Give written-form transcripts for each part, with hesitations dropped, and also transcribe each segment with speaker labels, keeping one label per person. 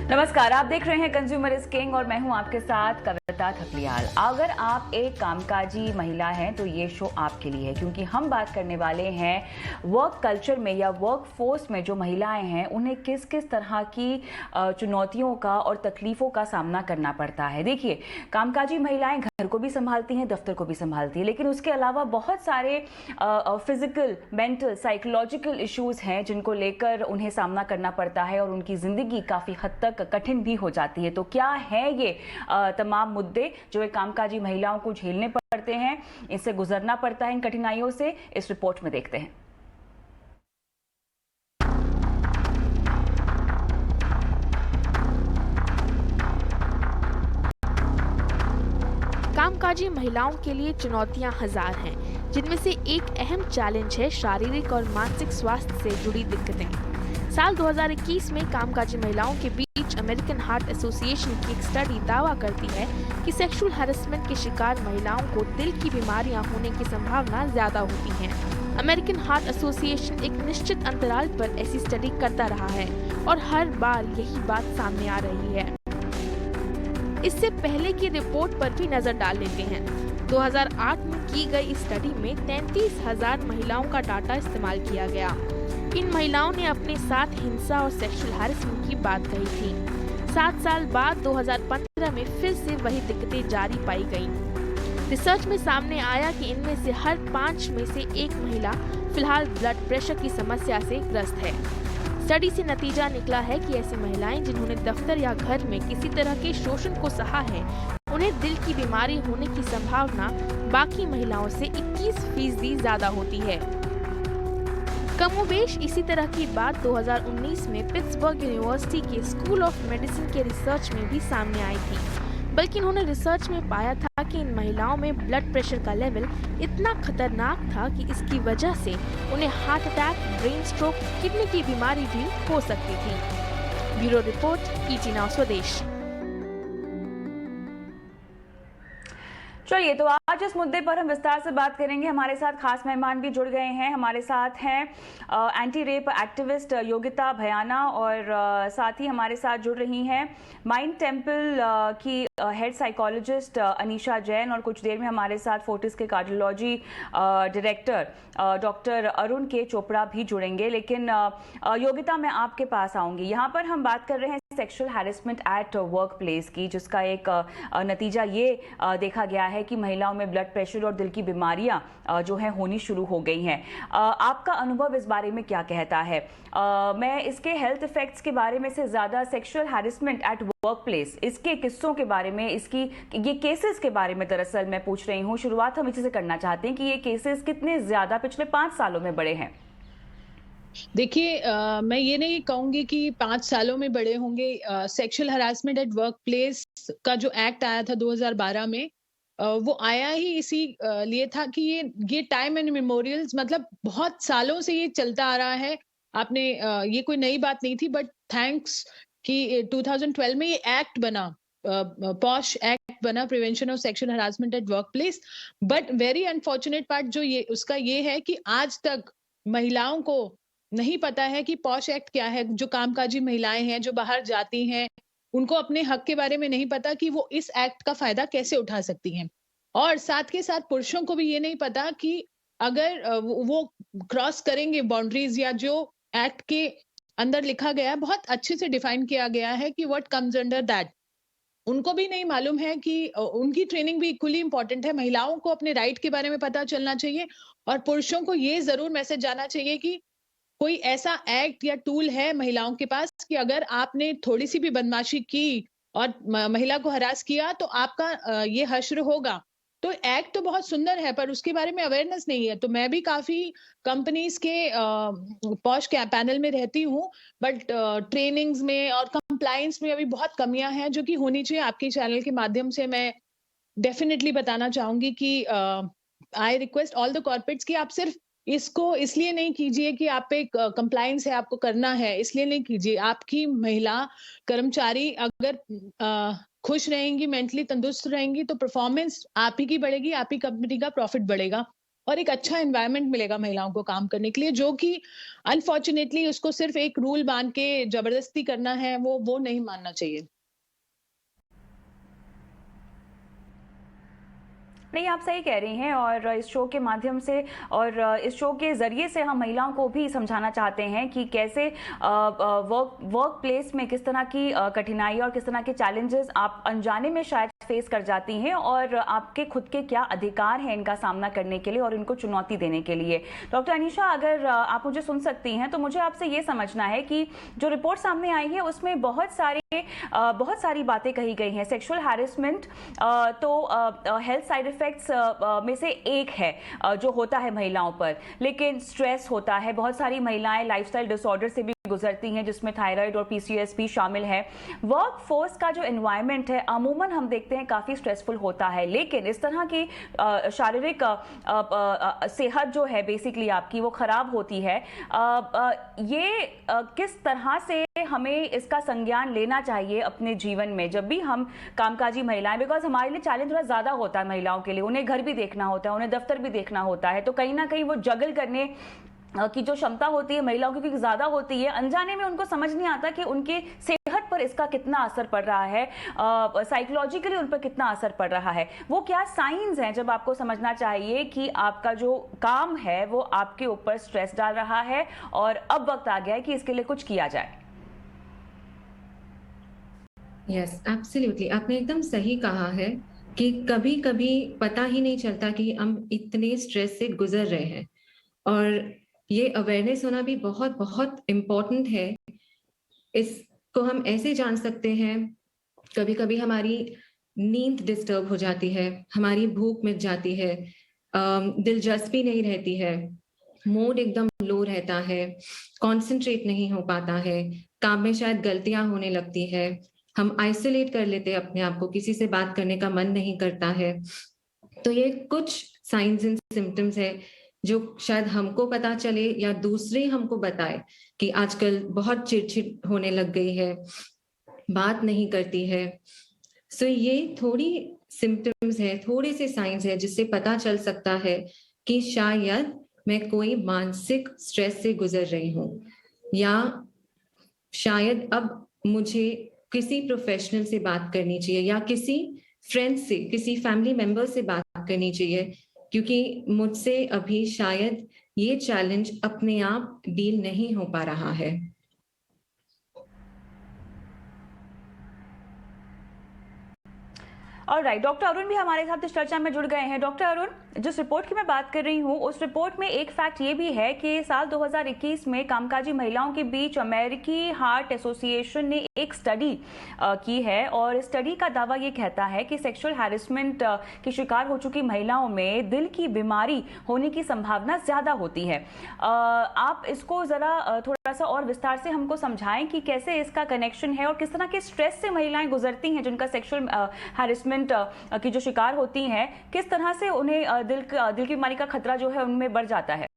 Speaker 1: नमस्कार, आप देख रहे हैं कंज्यूमर इज किंग और मैं हूं आपके साथ कविता थपलियाल। अगर आप एक कामकाजी महिला हैं तो ये शो आपके लिए है, क्योंकि हम बात करने वाले हैं वर्क कल्चर में या वर्क फोर्स में जो महिलाएं हैं उन्हें किस किस तरह की चुनौतियों का और तकलीफों का सामना करना पड़ता है। देखिए, कामकाजी महिलाएं घर को भी संभालती हैं, दफ्तर को भी संभालती हैं, लेकिन उसके अलावा बहुत सारे फिजिकल, मेंटल, साइकोलॉजिकल इश्यूज हैं जिनको लेकर उन्हें सामना करना पड़ता है और उनकी जिंदगी काफी हद तक कठिन भी हो जाती है। तो क्या है ये तमाम मुद्दे जो एक कामकाजी महिलाओं को झेलने पड़ते हैं, इससे गुजरना पड़ता है इन कठिनाइयों से, इस रिपोर्ट में देखते हैं।
Speaker 2: कामकाजी महिलाओं के लिए चुनौतियां हजार हैं, जिनमें से एक अहम चैलेंज है शारीरिक और मानसिक स्वास्थ्य से जुड़ी दिक्कतें। साल 2021 में कामकाजी महिलाओं के बीच अमेरिकन हार्ट एसोसिएशन की एक स्टडी दावा करती है कि सेक्सुअल हैरेसमेंट के शिकार महिलाओं को दिल की बीमारियां होने की संभावना ज्यादा होती है। अमेरिकन हार्ट एसोसिएशन एक निश्चित अंतराल पर ऐसी स्टडी करता रहा है और हर बार यही बात सामने आ रही है। इससे पहले की रिपोर्ट पर भी नजर डाल लेते हैं। 2008 में की गई इस स्टडी में 33,000 महिलाओं का डाटा इस्तेमाल किया गया। इन महिलाओं ने अपने साथ हिंसा और सेक्सुअल हैरेसमेंट की बात कही थी। 7 साल बाद 2015 में फिर से वही दिक्कतें जारी पाई गईं। रिसर्च में सामने आया कि इनमें से हर 5 में से एक महिला फिलहाल ब्लड प्रेशर की समस्या से ग्रस्त है। स्टडी से नतीजा निकला है कि ऐसी महिलाएं जिन्होंने दफ्तर या घर में किसी तरह के शोषण को सहा है, उन्हें दिल की बीमारी होने की संभावना बाकी महिलाओं से 21% ज्यादा होती है। कमोबेश इसी तरह की बात 2019 में पिट्सबर्ग यूनिवर्सिटी के स्कूल ऑफ मेडिसिन के रिसर्च में भी सामने आई थी। बल्कि उन्होंने रिसर्च में पाया था कि इन महिलाओं में ब्लड प्रेशर का लेवल इतना खतरनाक था कि इसकी वजह से उन्हें heart attack, brain stroke, kidney की बीमारी भी हो सकती थी। ब्यूरो रिपोर्ट, ईटी नाउ स्वदेश।
Speaker 1: चलिए, तो आज इस मुद्दे पर हम विस्तार से बात करेंगे। हमारे साथ खास मेहमान भी जुड़ गए हैं। हमारे साथ हैं एंटी रेप एक्टिविस्ट योगिता भयाना और साथ ही हमारे साथ जुड़ रही हैं माइंड टेम्पल की हेड साइकोलॉजिस्ट अनीशा जैन, और कुछ देर में हमारे साथ फोर्टिस के कार्डियोलॉजी डायरेक्टर डॉक्टर अरुण के चोपड़ा भी जुड़ेंगे। लेकिन योगिता, मैं आपके पास आऊंगी। यहाँ पर हम बात कर रहे हैं sexual harassment at work place की, जिसका एक नतीजा ये देखा गया है कि महिलाओं में ब्लड प्रेशर और दिल की बीमारियां जो है होनी शुरू हो गई हैं। आपका अनुभव इस बारे में क्या कहता है? मैं इसके हेल्थ इफेक्ट्स के बारे में से ज्यादा sexual harassment at work place, इसके किस्सों के बारे में, ये केसेस के बारे में दरअसल मैं पूछ रही हूँ। शुरुआत हम इसी से करना चाहते हैं कि ये केसेस कितने ज्यादा पिछले 5 सालों में बढ़े हैं।
Speaker 3: देखिए, मैं ये नहीं कहूंगी कि 5 सालों में बड़े होंगे। Sexual harassment at work place का जो एक्ट आया था 2012 में, वो आया ही इसी लिए था कि ये टाइम एंड मेमोरियल्स, मतलब बहुत सालों से ये चलता आ रहा है। आपने ये कोई नई बात नहीं थी, बट थैंक्स कि 2012 में ये एक्ट बना, पॉश एक्ट बना, prevention of sexual harassment at work place. But very unfortunate part जो उसका ये है कि आज तक महिलाओं को नहीं पता है कि पॉश एक्ट क्या है। जो कामकाजी महिलाएं हैं, जो बाहर जाती हैं, उनको अपने हक के बारे में नहीं पता कि वो इस एक्ट का फायदा कैसे उठा सकती हैं। और साथ के साथ पुरुषों को भी ये नहीं पता कि अगर वो क्रॉस करेंगे बाउंड्रीज, या जो एक्ट के अंदर लिखा गया है, बहुत अच्छे से डिफाइन किया गया है कि व्हाट कम्स अंडर दैट, उनको भी नहीं मालूम है कि उनकी ट्रेनिंग भी इक्वली इंपॉर्टेंट है। महिलाओं को अपने राइट के बारे में पता चलना चाहिए, और पुरुषों को ये जरूर मैसेज जाना चाहिए कि कोई ऐसा एक्ट या टूल है महिलाओं के पास कि अगर आपने थोड़ी सी भी बदमाशी की और महिला को हरास किया तो आपका ये हश्र होगा। तो एक्ट तो बहुत सुंदर है, पर उसके बारे में अवेयरनेस नहीं है। तो मैं भी काफी कंपनीज के पॉश के पैनल में रहती हूँ, बट ट्रेनिंग्स में और कंप्लायंस में अभी बहुत कमियां हैं जो कि होनी चाहिए। आपके चैनल के माध्यम से मैं डेफिनेटली बताना चाहूंगी कि I request all the corporates कि आप सिर्फ इसको इसलिए नहीं कीजिए कि आप पे कंप्लायंस है, आपको करना है, इसलिए नहीं कीजिए। आपकी महिला कर्मचारी अगर खुश रहेंगी, मेंटली तंदुरुस्त रहेंगी, तो परफॉर्मेंस आप ही की बढ़ेगी, आप ही कंपनी का प्रॉफिट बढ़ेगा। और एक अच्छा एनवायरनमेंट मिलेगा महिलाओं को काम करने के लिए, जो कि अनफॉर्चुनेटली उसको सिर्फ एक रूल बांध के जबरदस्ती करना है, वो नहीं मानना चाहिए।
Speaker 1: नहीं, आप सही कह रही हैं और इस शो के माध्यम से और इस शो के ज़रिए से हम महिलाओं को भी समझाना चाहते हैं कि कैसे वर्क प्लेस में किस तरह की कठिनाई और किस तरह के चैलेंजेस आप अनजाने में शायद फेस कर जाती हैं और आपके खुद के क्या अधिकार हैं इनका सामना करने के लिए और इनको चुनौती देने के लिए। डॉक्टर अनीशा, अगर आप मुझे सुन सकती हैं तो मुझे आपसे ये समझना है कि जो रिपोर्ट सामने आई है उसमें बहुत सारी बातें कही गई हैं। सेक्सुअल हैरेसमेंट तो हेल्थ साइड इफेक्ट्स में से एक है जो होता है महिलाओं पर, लेकिन स्ट्रेस होता है। बहुत सारी महिलाएं लाइफस्टाइल डिसऑर्डर से भी गुजरती हैं जिसमें थायराइड और पीसीओएस भी शामिल है। वर्क फोर्स का जो एनवायरनमेंट है अमूमन हम देखते हैं काफ़ी स्ट्रेसफुल होता है, लेकिन इस तरह की शारीरिक सेहत जो है बेसिकली आपकी वो खराब होती है। ये किस तरह से हमें इसका संज्ञान लेना चाहिए अपने जीवन में जब भी हम कामकाजी महिलाएं, बिकॉज हमारे लिए चैलेंज थोड़ा ज़्यादा होता है महिलाओं के लिए, उन्हें घर भी देखना होता है, उन्हें दफ्तर भी देखना होता है, तो कहीं ना कहीं वो जगल करने की जो क्षमता होती है महिलाओं की क्योंकि ज़्यादा होती है, अनजाने में उनको समझ नहीं आता कि उनकी सेहत पर इसका कितना असर पड़ रहा है, साइकोलॉजिकली उन पर कितना असर पड़ रहा है। वो क्या साइंस हैं जब आपको समझना चाहिए कि आपका जो काम है वो आपके ऊपर स्ट्रेस डाल रहा है और अब वक्त आ गया है कि इसके लिए कुछ किया जाए?
Speaker 4: यस, एब्सोल्युटली, आपने एकदम सही कहा है कि कभी-कभी पता ही नहीं चलता कि हम इतने स्ट्रेस से गुजर रहे हैं और ये अवेयरनेस होना भी बहुत-बहुत इम्पोर्टेंट है। इसको हम ऐसे जान सकते हैं, कभी-कभी हमारी नींद डिस्टर्ब हो जाती है, हमारी भूख मिट जाती है, दिलचस्पी नहीं रहती है, मूड एकदम लो रहता है, कंसंट्रेट नहीं हो पाता है, काम में शायद गलतियां होने लगती है, हम आइसोलेट कर लेते हैं अपने आप को, किसी से बात करने का मन नहीं करता है। तो ये कुछ साइंस एंड सिम्टम्स है जो शायद हमको पता चले या दूसरे हमको बताए कि आजकल बहुत चिड़चिड़ होने लग गई है, बात नहीं करती है। सो ये थोड़ी सिम्टम्स है, थोड़े से साइंस है जिससे पता चल सकता है कि शायद मैं कोई मानसिक स्ट्रेस से गुजर रही हूँ या शायद अब मुझे किसी प्रोफेशनल से बात करनी चाहिए या किसी फ्रेंड से, किसी फैमिली मेंबर से बात करनी चाहिए, क्योंकि मुझसे अभी शायद ये चैलेंज अपने आप डील नहीं हो पा रहा है।
Speaker 1: और राइट, डॉक्टर अरुण भी हमारे साथ इस चर्चा में जुड़ गए हैं। डॉक्टर अरुण, जिस रिपोर्ट की मैं बात कर रही हूँ उस रिपोर्ट में एक फैक्ट ये भी है कि साल 2021 में कामकाजी महिलाओं के बीच अमेरिकी हार्ट एसोसिएशन ने एक स्टडी की है और इस स्टडी का दावा ये कहता है कि सेक्सुअल हैरेसमेंट की शिकार हो चुकी महिलाओं में दिल की बीमारी होने की संभावना ज़्यादा होती है। आप इसको ज़रा थोड़ा सा और विस्तार से हमको समझाएं कि कैसे इसका कनेक्शन है और किस तरह के स्ट्रेस से महिलाएं गुजरती हैं जिनका सेक्सुअल हैरेसमेंट की जो शिकार होती हैं, किस तरह से उन्हें दिल की बीमारी का खतरा जो है उनमें बढ़ जाता है।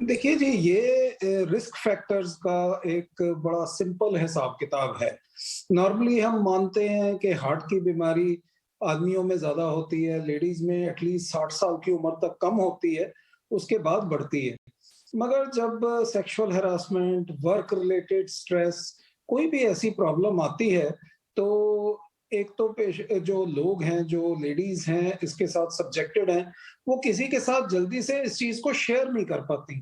Speaker 5: देखिए जी, ये रिस्क फैक्टर्स का एक बड़ा सिंपल हिसाब किताब है। नॉर्मली हम मानते हैं कि हार्ट की बीमारी आदमियों में ज्यादा होती है, लेडीज में एटलीस्ट 60 साल की उम्र तक कम होती है, उसके बाद बढ़ती है। मगर जब sexual harassment, work related stress, कोई भी ऐसी प्रॉब्लम आती है तो एक तो जो लोग हैं, जो लेडीज हैं, इसके साथ सब्जेक्टेड हैं, वो किसी के साथ जल्दी से इस चीज को शेयर नहीं कर पाती,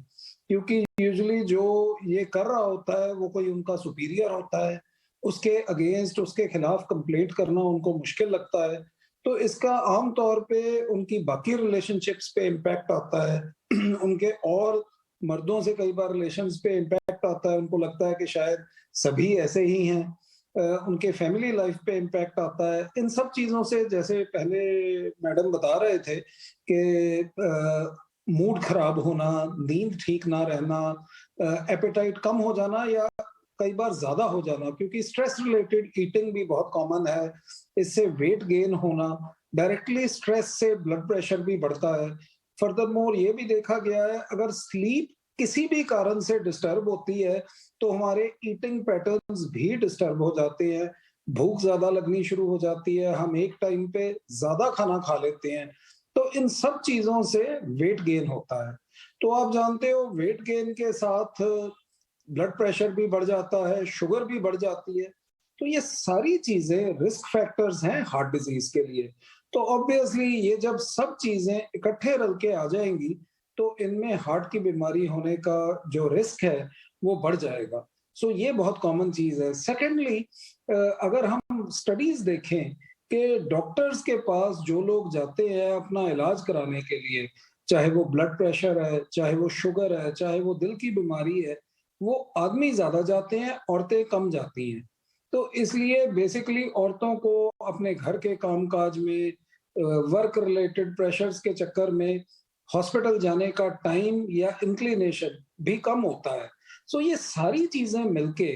Speaker 5: क्योंकि यूजुअली जो ये कर रहा होता है वो कोई उनका सुपीरियर होता है, उसके अगेंस्ट, उसके खिलाफ कंप्लेंट करना उनको मुश्किल लगता है। तो इसका आम तौर पे उनकी बाकी रिलेशनशिप्स पे इम्पैक्ट आता है उनके और मर्दों से कई बार रिलेशंस पे इम्पैक्ट आता है, उनको लगता है कि शायद सभी ऐसे ही हैं। उनके फैमिली लाइफ पे इम्पैक्ट आता है। इन सब चीजों से, जैसे पहले मैडम बता रहे थे कि मूड खराब होना, नींद ठीक ना रहना, एपेटाइट कम हो जाना या कई बार ज्यादा हो जाना, क्योंकि स्ट्रेस रिलेटेड ईटिंग भी बहुत कॉमन है, इससे वेट गेन होना, डायरेक्टली स्ट्रेस से ब्लड प्रेशर भी बढ़ता है। फर्दरमोर ये भी देखा गया है, अगर स्लीप किसी भी कारण से डिस्टर्ब होती है तो हमारे ईटिंग पैटर्न्स भी डिस्टर्ब हो जाते हैं, भूख ज्यादा लगनी शुरू हो जाती है, हम एक टाइम पे ज्यादा खाना खा लेते हैं। तो इन सब चीजों से वेट गेन होता है। तो आप जानते हो वेट गेन के साथ ब्लड प्रेशर भी बढ़ जाता है, शुगर भी बढ़ जाती है। तो ये सारी चीजें रिस्क फैक्टर्स हैं हार्ट डिजीज के लिए। तो ऑब्वियसली ये जब सब चीजें इकट्ठे रल के आ जाएंगी तो इनमें हार्ट की बीमारी होने का जो रिस्क है वो बढ़ जाएगा। सो ये बहुत कॉमन चीज है। सेकेंडली, अगर हम स्टडीज देखें कि डॉक्टर्स के पास जो लोग जाते हैं अपना इलाज कराने के लिए, चाहे वो ब्लड प्रेशर है, चाहे वो शुगर है, चाहे वो दिल की बीमारी है, वो आदमी ज्यादा जाते हैं, औरतें कम जाती हैं। तो इसलिए बेसिकली औरतों को अपने घर के कामकाज में, वर्क रिलेटेड प्रेशर्स के चक्कर में हॉस्पिटल जाने का टाइम या इंक्लिनेशन भी कम होता है। सो ये सारी चीजें मिलके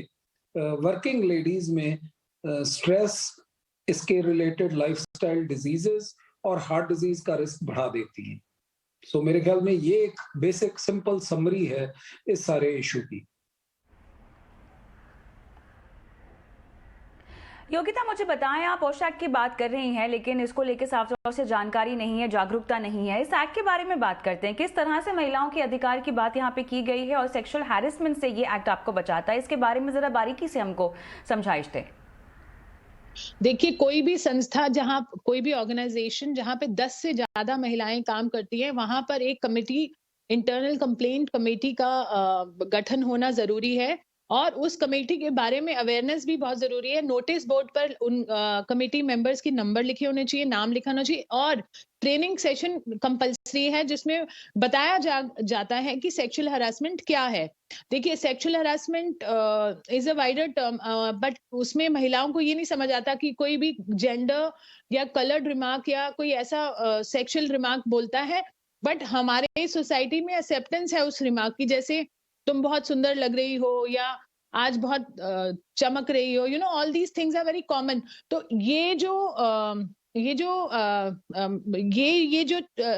Speaker 5: वर्किंग लेडीज में स्ट्रेस, इसके रिलेटेड लाइफस्टाइल डिजीजेस और हार्ट डिजीज का रिस्क बढ़ा देती हैं। सो मेरे ख्याल में ये एक बेसिक सिंपल समरी है इस सारे इशू की।
Speaker 1: योगिता, मुझे बताएं, आप पोस्ट एक्ट की बात कर रही हैं लेकिन इसको लेकर साफ तौर से जानकारी नहीं है, जागरूकता नहीं है। इस एक्ट के बारे में बात करते हैं, किस तरह से महिलाओं के अधिकार की बात यहाँ पे की गई है और सेक्सुअल हैरेसमेंट से ये एक्ट आपको बचाता है, इसके बारे में जरा बारीकी से हमको समझाइश दें।
Speaker 3: देखिए, कोई भी संस्था, जहां कोई भी ऑर्गेनाइजेशन जहां पे 10 से ज्यादा महिलाएं काम करती हैं, वहां पर एक कमेटी, इंटरनल कंप्लेंट कमेटी का गठन होना जरूरी है और उस कमेटी के बारे में अवेयरनेस भी बहुत जरूरी है। नोटिस बोर्ड पर उन कमेटी मेंबर्स की नंबर लिखे होने चाहिए, नाम लिखा होना चाहिए और ट्रेनिंग सेशन कंपलसरी है जिसमें बताया जाता है कि सेक्सुअल हरासमेंट क्या है। देखिए, sexual harassment is a wider term, but उसमें महिलाओं को ये नहीं समझ आता कि कोई भी जेंडर या कलर्ड रिमार्क या कोई ऐसा सेक्सुअल रिमार्क बोलता है, बट हमारे सोसाइटी में एक्सेप्टेंस है उस रिमार्क की, जैसे तुम बहुत सुंदर लग रही हो या आज बहुत चमक रही हो, you know, all these things are very common. तो ये जो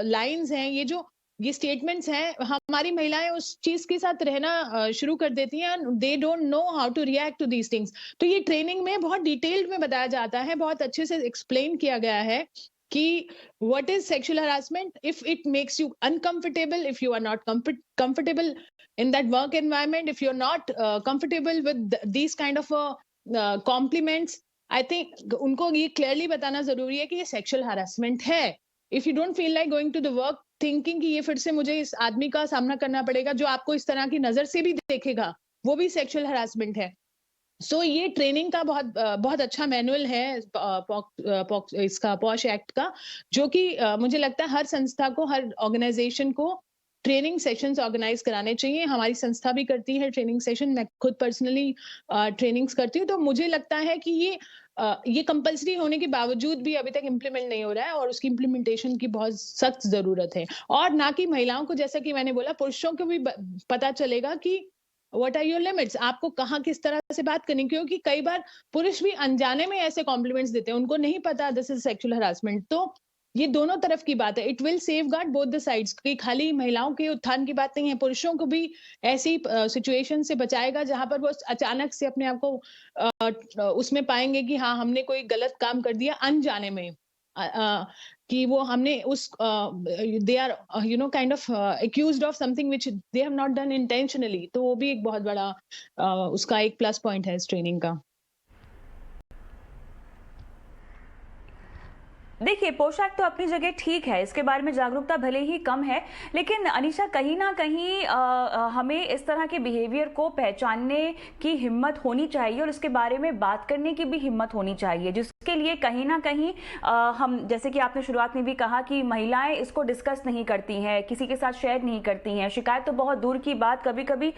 Speaker 3: लाइंस हैं, ये स्टेटमेंट्स हैं, हमारी महिलाएं उस चीज के साथ रहना शुरू कर देती हैं, they don't know how to react to these things. तो ये ट्रेनिंग में बहुत डिटेल्ड में बताया जाता है, बहुत अच्छे से एक्सप्लेन किया गया है कि what is sexual harassment, if it makes you uncomfortable, if you are not comfortable in that work environment, if you're not comfortable with these kind of compliments, I think उनको ये clearly बताना जरूरी है कि ये sexual harassment है। If you don't feel like going to the work thinking कि ये फिर से मुझे इस आदमी का सामना करना पड़ेगा जो आपको इस तरह की नजर से भी देखेगा, वो भी sexual harassment है। सो ये ट्रेनिंग का बहुत अच्छा मैनुअल है इसका पॉश एक्ट का, जो कि मुझे लगता है हर संस्था को, हर ऑर्गेनाइजेशन को ट्रेनिंग सेशंस ऑर्गेनाइज कराने चाहिए। हमारी संस्था भी करती है ट्रेनिंग सेशन, मैं खुद पर्सनली ट्रेनिंग्स करती हूँ। तो मुझे लगता है कि ये कंपलसरी होने के बावजूद भी अभी तक इम्प्लीमेंट नहीं हो रहा है और उसकी इम्प्लीमेंटेशन की बहुत सख्त जरूरत है। और ना कि महिलाओं को, जैसा कि मैंने बोला, पुरुषों को भी पता चलेगा कि व्हाट आर योर लिमिट्स, आपको कहाँ किस तरह से बात करनी, क्योंकि कई बार पुरुष भी अनजाने में ऐसे कॉम्प्लीमेंट्स देते हैं, उनको नहीं पता दिस इज सेक्सुअल हरासमेंट। तो ये दोनों तरफ की बात है, it will safeguard both the sides, कि खाली महिलाओं के उत्थान की बात नहीं है, पुरुषों को भी ऐसी सिचुएशन से बचाएगा जहां पर वो अचानक से अपने आप को उसमें पाएंगे कि हाँ, हमने कोई गलत काम कर दिया अनजाने में, कि वो हमने उस they are kind of accused of something which they have not done intentionally. तो वो भी एक बहुत बड़ा उसका एक प्लस पॉइंट है इस ट्रेनिंग का।
Speaker 1: देखिए, पोशाक तो अपनी जगह ठीक है, इसके बारे में जागरूकता भले ही कम है, लेकिन अनीशा, कहीं ना कहीं हमें इस तरह के बिहेवियर को पहचानने की हिम्मत होनी चाहिए और इसके बारे में बात करने की भी हिम्मत होनी चाहिए, जिसके लिए कहीं ना कहीं हम, जैसे कि आपने शुरुआत में भी कहा कि महिलाएं इसको डिस्कस नहीं करती हैं, किसी के साथ शेयर नहीं करती हैं, शिकायत तो बहुत दूर की बात, कभी कभी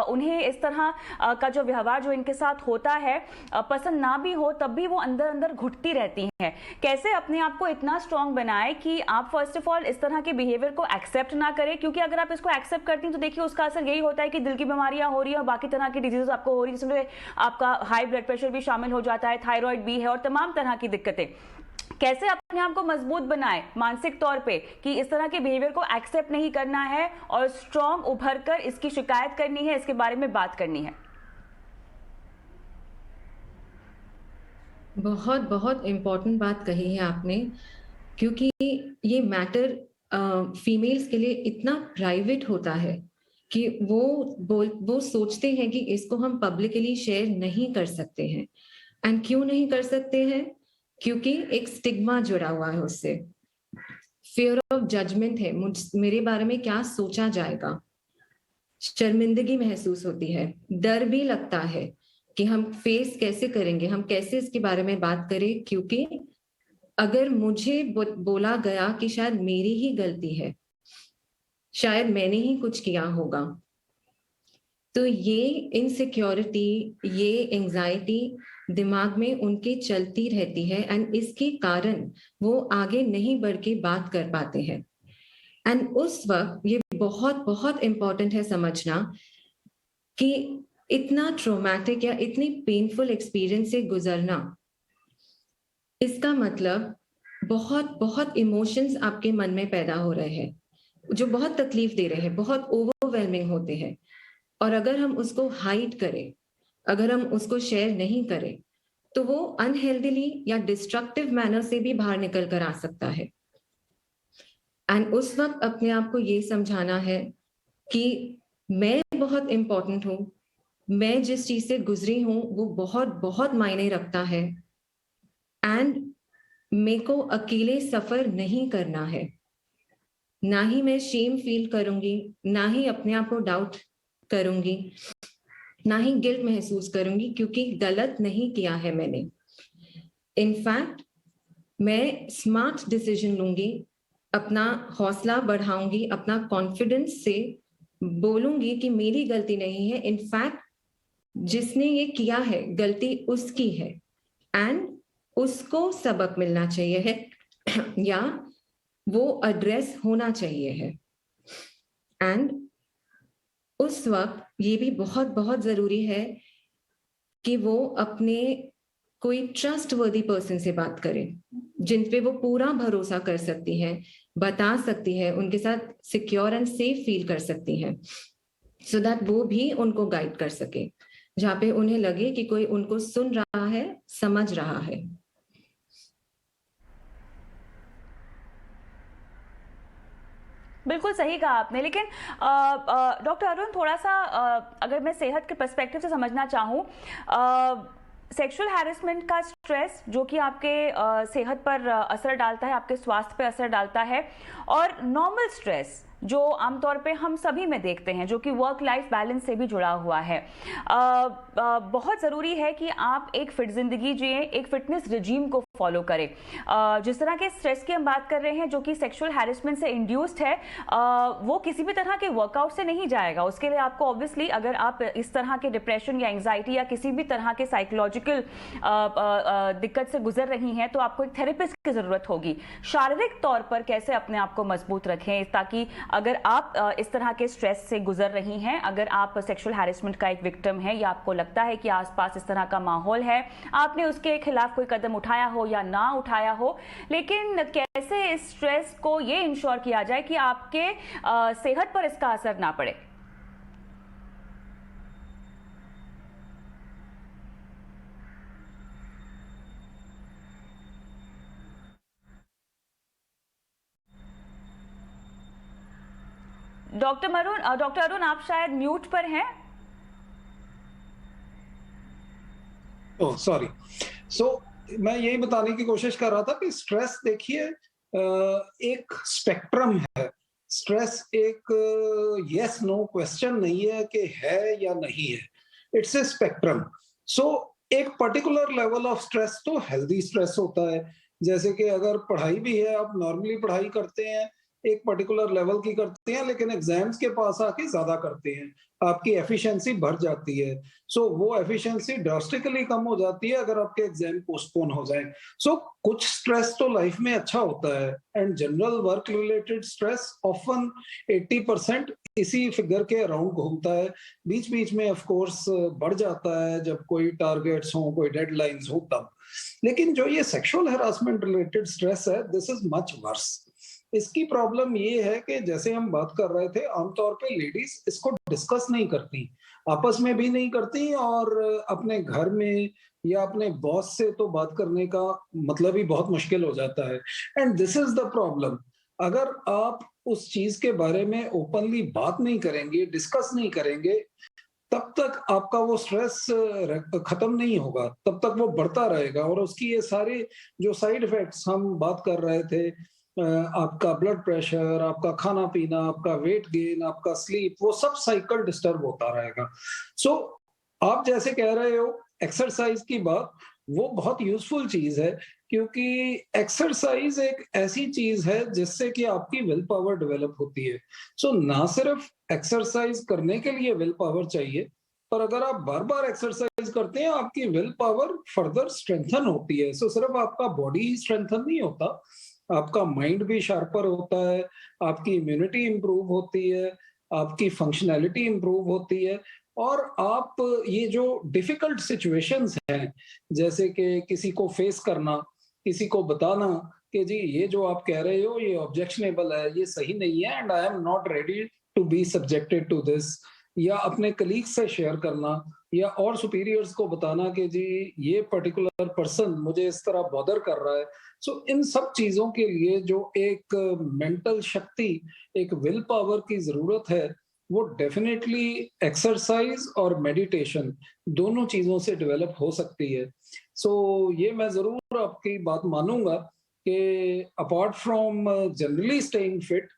Speaker 1: उन्हें इस तरह का जो व्यवहार जो इनके साथ होता है पसंद ना भी हो, तब भी वो अंदर अंदर घुटती रहती हैं। कैसे अपने आप को इतना स्ट्रांग बनाए कि आप फर्स्ट ऑफ ऑल इस तरह के बिहेवियर को एक्सेप्ट ना करें, क्योंकि अगर आप इसको एक्सेप्ट करती हैं तो देखिए उसका असर यही होता है कि दिल की बीमारियां हो रही है और बाकी तरह की डिजीज आपको हो रही है, जिसमें आपका हाई ब्लड प्रेशर भी शामिल हो जाता है, थायराइड भी है और तमाम तरह की दिक्कतें। कैसे अपने आप को मजबूत बनाए मानसिक तौर पे कि इस तरह के बिहेवियर को एक्सेप्ट नहीं करना है और स्ट्रांग उभर कर इसकी शिकायत करनी है, इसके बारे में बात करनी है।
Speaker 4: बहुत बहुत इम्पोर्टेंट बात कही है आपने क्योंकि ये मैटर फीमेल्स के लिए इतना प्राइवेट होता है कि वो सोचते हैं कि इसको हम पब्लिकली शेयर नहीं कर सकते हैं। एंड क्यों नहीं कर सकते हैं? क्योंकि एक स्टिग्मा जुड़ा हुआ है उससे, फियर ऑफ जजमेंट है, मेरे बारे में क्या सोचा जाएगा, शर्मिंदगी महसूस होती है, डर भी लगता है कि हम फेस कैसे करेंगे, हम कैसे इसके बारे में बात करें, क्योंकि अगर मुझे बोला गया कि शायद मेरी ही गलती है, शायद मैंने ही कुछ किया होगा, तो ये इनसिक्योरिटी, ये एंजाइटी दिमाग में उनके चलती रहती है एंड इसके कारण वो आगे नहीं बढ़ के बात कर पाते हैं। एंड उस वक्त ये बहुत बहुत इंपॉर्टेंट है समझना कि इतना ट्रॉमेटिक या इतनी पेनफुल एक्सपीरियंस से गुजरना, इसका मतलब बहुत बहुत इमोशंस आपके मन में पैदा हो रहे हैं जो बहुत तकलीफ दे रहे हैं, बहुत ओवरवेलमिंग होते हैं। और अगर हम उसको हाइड करें, अगर हम उसको शेयर नहीं करें, तो वो अनहेल्दीली या डिस्ट्रक्टिव मैनर से भी बाहर निकल कर आ सकता है। एंड उस वक्त अपने आप को ये समझाना है कि मैं बहुत इंपॉर्टेंट हूं, मैं जिस चीज से गुजरी हूं वो बहुत बहुत मायने रखता है, एंड मेरे को अकेले सफर नहीं करना है। ना ही मैं शेम फील करूंगी, ना ही अपने आप को डाउट करूंगी, ना ही गिल्ट महसूस करूंगी क्योंकि गलत नहीं किया है मैंने। इनफैक्ट मैं स्मार्ट डिसीजन लूंगी, अपना हौसला बढ़ाऊंगी, अपना कॉन्फिडेंस से बोलूंगी कि मेरी गलती नहीं है, इनफैक्ट जिसने ये किया है गलती उसकी है एंड उसको सबक मिलना चाहिए है या वो एड्रेस होना चाहिए है। एंड उस वक्त ये भी बहुत बहुत जरूरी है कि वो अपने कोई ट्रस्टवर्दी पर्सन से बात करें, जिन पे वो पूरा भरोसा कर सकती है, बता सकती है, उनके साथ सिक्योर एंड सेफ फील कर सकती है, सो दैट वो भी उनको गाइड कर सके, जहाँ पे उन्हें लगे कि कोई उनको सुन रहा है, समझ रहा है।
Speaker 1: बिल्कुल सही कहा आपने, लेकिन डॉक्टर अरुण, थोड़ा सा अगर मैं सेहत के पर्सपेक्टिव से समझना चाहूँ, सेक्सुअल हैरेसमेंट का स्ट्रेस जो कि आपके सेहत पर असर डालता है, आपके स्वास्थ्य पर असर डालता है, और नॉर्मल स्ट्रेस जो आमतौर पे हम सभी में देखते हैं, जो कि वर्क लाइफ बैलेंस से भी जुड़ा हुआ है, बहुत ज़रूरी है कि आप एक फिट ज़िंदगी जिए, एक फिटनेस रिजीम को फॉलो करें। जिस तरह के स्ट्रेस की हम बात कर रहे हैं जो कि सेक्सुअल हैरेसमेंट से इंड्यूस्ड है, वो किसी भी तरह के वर्कआउट से नहीं जाएगा। उसके लिए आपको ऑब्वियसली, अगर आप इस तरह के डिप्रेशन या एंजाइटी या किसी भी तरह के साइकोलॉजिकल दिक्कत से गुजर रही हैं, तो आपको एक थेरेपिस्ट की ज़रूरत होगी। शारीरिक तौर पर कैसे अपने आप को मजबूत रखें, ताकि अगर आप इस तरह के स्ट्रेस से गुजर रही हैं, अगर आप सेक्सुअल हैरेसमेंट का एक विक्टिम है या आपको लगता है कि आसपास इस तरह का माहौल है, आपने उसके खिलाफ कोई कदम उठाया हो या ना उठाया हो, लेकिन कैसे इस स्ट्रेस को ये इंश्योर किया जाए कि आपके सेहत पर इसका असर ना पड़े? डॉक्टर अरुण, आप शायद म्यूट पर हैं।
Speaker 5: Oh sorry. मैं यही बताने की कोशिश कर रहा था कि स्ट्रेस, देखिए, एक स्पेक्ट्रम है। स्ट्रेस एक यस नो क्वेश्चन नहीं है कि है या नहीं है, इट्स ए स्पेक्ट्रम। एक पर्टिकुलर लेवल ऑफ स्ट्रेस तो हेल्दी स्ट्रेस होता है, जैसे कि अगर पढ़ाई भी है, आप नॉर्मली पढ़ाई करते हैं, एक पर्टिकुलर लेवल की करते हैं, लेकिन एग्जाम्स के पास आके ज्यादा करते हैं, आपकी एफिशिएंसी बढ़ जाती है। वो एफिशिएंसी ड्रास्टिकली कम हो जाती है अगर आपके एग्जाम पोस्टपोन हो जाए। कुछ स्ट्रेस तो लाइफ में अच्छा होता है, and general work related stress often 80% इसी फिगर के अराउंड घूमता है। बीच बीच में ऑफ कोर्स बढ़ जाता है जब कोई टारगेट्स हो, कोई डेडलाइंस हो तब। लेकिन जो ये सेक्सुअल हरासमेंट रिलेटेड स्ट्रेस है, दिस इज मच वर्स। इसकी प्रॉब्लम ये है कि जैसे हम बात कर रहे थे, आमतौर पे लेडीज इसको डिस्कस नहीं करती, आपस में भी नहीं करती, और अपने घर में या अपने बॉस से तो बात करने का मतलब ही बहुत मुश्किल हो जाता है। And this is the problem. अगर आप उस चीज के बारे में ओपनली बात नहीं करेंगे, डिस्कस नहीं करेंगे, तब तक आपका वो स्ट्रेस खत्म नहीं होगा, तब तक वो बढ़ता रहेगा और उसकी ये सारे जो साइड इफेक्ट्स हम बात कर रहे थे, आपका ब्लड प्रेशर, आपका खाना पीना, आपका वेट गेन, आपका स्लीप, वो सब साइकिल डिस्टर्ब होता रहेगा। सो आप जैसे कह रहे हो एक्सरसाइज की बात, वो बहुत यूजफुल चीज है, क्योंकि एक्सरसाइज एक ऐसी चीज है जिससे कि आपकी विल पावर डेवलप होती है। सो ना सिर्फ एक्सरसाइज करने के लिए विल पावर चाहिए, पर अगर आप बार बार एक्सरसाइज करते हैं आपकी विल पावर फर्दर स्ट्रेंथन होती है। सो सिर्फ आपका बॉडी ही स्ट्रेंथन नहीं होता, आपका माइंड भी शार्पर होता है, आपकी इम्यूनिटी इंप्रूव होती है, आपकी फंक्शनैलिटी इंप्रूव होती है, और आप ये जो डिफिकल्ट सिचुएशंस हैं, जैसे कि किसी को फेस करना, किसी को बताना कि जी ये जो आप कह रहे हो ये ऑब्जेक्शनेबल है, ये सही नहीं है, and I am not ready to be subjected to this, या अपने कलीग से शेयर करना, या और सुपीरियर्स को बताना कि जी ये पर्टिकुलर पर्सन मुझे इस तरह बॉदर कर रहा है। सो इन सब चीजों के लिए जो एक मेंटल शक्ति, एक विल पावर की जरूरत है, वो डेफिनेटली एक्सरसाइज और मेडिटेशन दोनों चीजों से डेवलप हो सकती है। सो ये मैं जरूर आपकी बात मानूंगा कि apart from generally staying fit,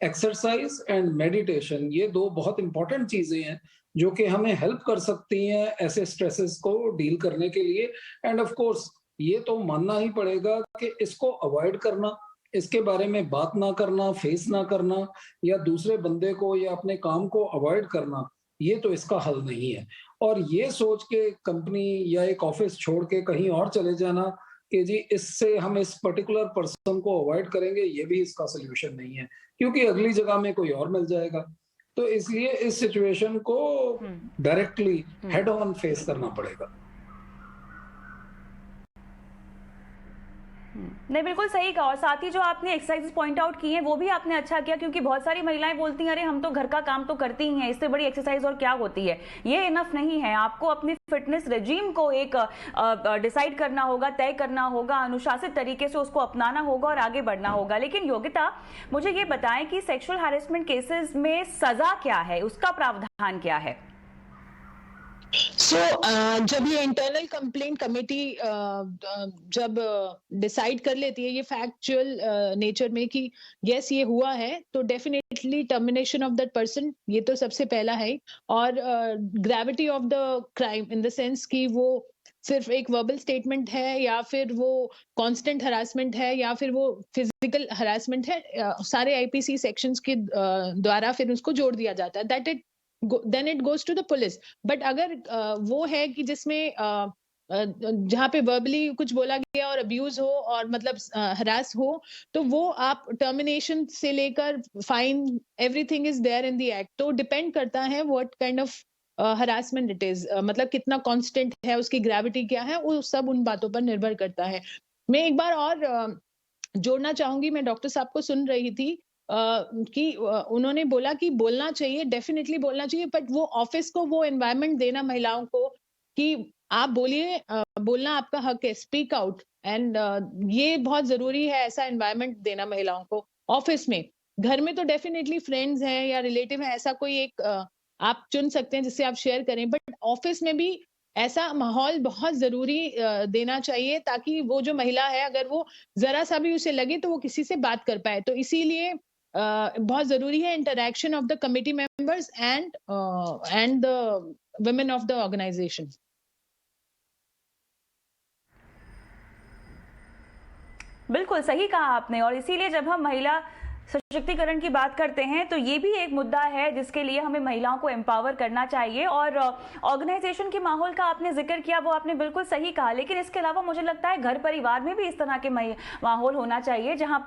Speaker 5: exercise and meditation ये दो बहुत इंपॉर्टेंट चीजें हैं जो कि हमें हेल्प कर सकती हैं ऐसे स्ट्रेसेस को डील करने के लिए। एंड ऑफ कोर्स ये तो मानना ही पड़ेगा कि इसको अवॉइड करना, इसके बारे में बात ना करना, फेस ना करना, या दूसरे बंदे को या अपने काम को अवॉइड करना, ये तो इसका हल नहीं है। और ये सोच के कंपनी या एक ऑफिस छोड़ के कहीं और चले जाना कि जी इससे हम इस पर्टिकुलर पर्सन को अवॉइड करेंगे, ये भी इसका सोल्यूशन नहीं है, क्योंकि अगली जगह में कोई और मिल जाएगा। तो इसलिए इस सिचुएशन को डायरेक्टली हेड ऑन फेस करना पड़ेगा।
Speaker 1: नहीं, बिल्कुल सही कहा। और साथ ही जो आपने एक्सरसाइज पॉइंट आउट की हैं वो भी आपने अच्छा किया, क्योंकि बहुत सारी महिलाएं बोलती हैं अरे हम तो घर का काम तो करती ही हैं, इससे बड़ी एक्सरसाइज और क्या होती है। ये इनफ नहीं है, आपको अपनी फिटनेस रेजिम को एक डिसाइड करना होगा, तय करना होगा, अनुशासित तरीके से उसको अपनाना होगा और आगे बढ़ना होगा। लेकिन योगिता, मुझे ये बताएं कि सेक्सुअल हैरेसमेंट केसेस में सजा क्या है, उसका प्रावधान क्या है?
Speaker 3: जब ये इंटरनल कंप्लेंट कमेटी जब डिसाइड कर लेती है ये फैक्चुअल नेचर में कि यस ये हुआ है, तो definitely termination of that person, ये तो सबसे पहला है। और gravity of the crime in the sense कि वो सिर्फ एक वर्बल स्टेटमेंट है, या फिर वो कांस्टेंट हरासमेंट है, या फिर वो फिजिकल हरासमेंट है, सारे आईपीसी सेक्शंस के द्वारा फिर उसको जोड़ दिया जाता है, that it then it goes to the police। But अगर वो है कि जिसमें जहाँ पे वर्बली कुछ बोला गया और अब्यूज हो और मतलब हरास हो, तो वो आप टर्मिनेशन से लेकर fine, everything is there in the act. तो डिपेंड करता है what kind of harassment it is, मतलब कितना कांस्टेंट है, उसकी ग्रेविटी क्या है, वो सब उन बातों पर निर्भर करता है। मैं एक बार और जोड़ना चाहूंगी, मैं डॉक्टर साहब को सुन रही थी कि उन्होंने बोला कि बोलना चाहिए, डेफिनेटली बोलना चाहिए, बट वो ऑफिस को वो एनवायरनमेंट देना महिलाओं को कि आप बोलिए, बोलना आपका हक है, स्पीक आउट। एंड ये बहुत जरूरी है, ऐसा एनवायरनमेंट देना महिलाओं को ऑफिस में। घर में तो डेफिनेटली फ्रेंड्स हैं या रिलेटिव हैं, ऐसा कोई एक आप चुन सकते हैं जिससे आप शेयर करें, बट ऑफिस में भी ऐसा माहौल बहुत जरूरी देना चाहिए, ताकि वो जो महिला है अगर वो जरा सा भी उसे लगे तो वो किसी से बात कर पाए। तो इसीलिए बहुत जरूरी है interaction of the committee members and the women of the organisation.
Speaker 1: बिल्कुल सही कहा आपने। और इसीलिए जब हम महिला सशक्तिकरण की बात करते हैं तो ये भी एक मुद्दा है जिसके लिए हमें महिलाओं को एम्पावर करना चाहिए। और ऑर्गेनाइजेशन के माहौल का आपने जिक्र किया, वो आपने बिल्कुल सही कहा, लेकिन इसके अलावा मुझे लगता है घर परिवार में भी इस तरह के माहौल होना चाहिए जहां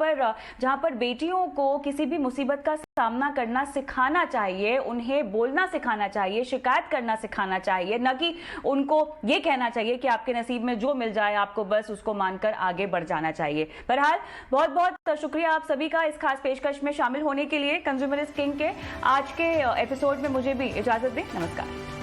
Speaker 1: पर बेटियों को किसी भी मुसीबत का सामना करना सिखाना चाहिए, उन्हें बोलना सिखाना चाहिए, शिकायत करना सिखाना चाहिए, न कि उनको ये कहना चाहिए कि आपके नसीब में जो मिल जाए आपको बस उसको मानकर आगे बढ़ जाना चाहिए। बहरहाल बहुत बहुत शुक्रिया आप सभी का इस खास पेशकश में शामिल होने के लिए। कंज्यूमर इज किंग के आज के एपिसोड में मुझे भी इजाजत दें। नमस्कार।